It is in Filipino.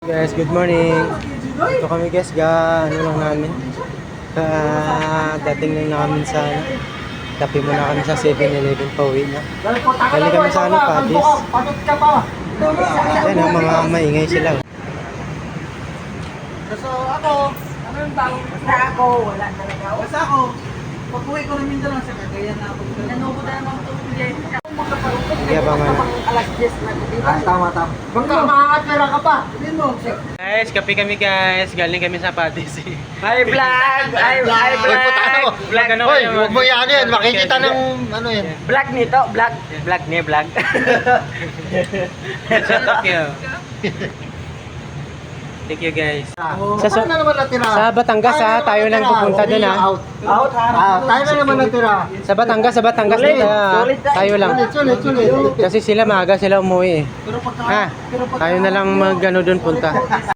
Guys, good morning. Ito kami guys, ano lang namin. Dating lang namin sa tapi muna kami sa 7-Eleven, pauwi na. Galing kami sa Padis. Ayan ang mga maingay sila. So ako, ano yung bago? Basta ako, wala talaga. Basta ako, pag-uwi ko namin doon sa Cagayan na ako. Nanobo na naman ito. Hindi ba man? Alas 10 na ko. Tama. Bangka, makakatira ka pa. Hindi mo. Guys, kape kami guys. Galing kami sa Padis. Hi vlog! Hi vlog! Vlog ano Hoy, kayo? huwag mo yan yan. Makikita ng ano yan. Vlog nito, vlog. Vlog niya, vlog. Thank you. Thank you guys. Saan na naman natira? Sa Batangas ha, tayo lang pupunta doon ha. Out. Tayo na naman natira. Sa Batangas dito ha. Tayo lang. Sulit. Kasi sila maaga sila umuwi eh. Ha? Tayo na lang mag doon punta.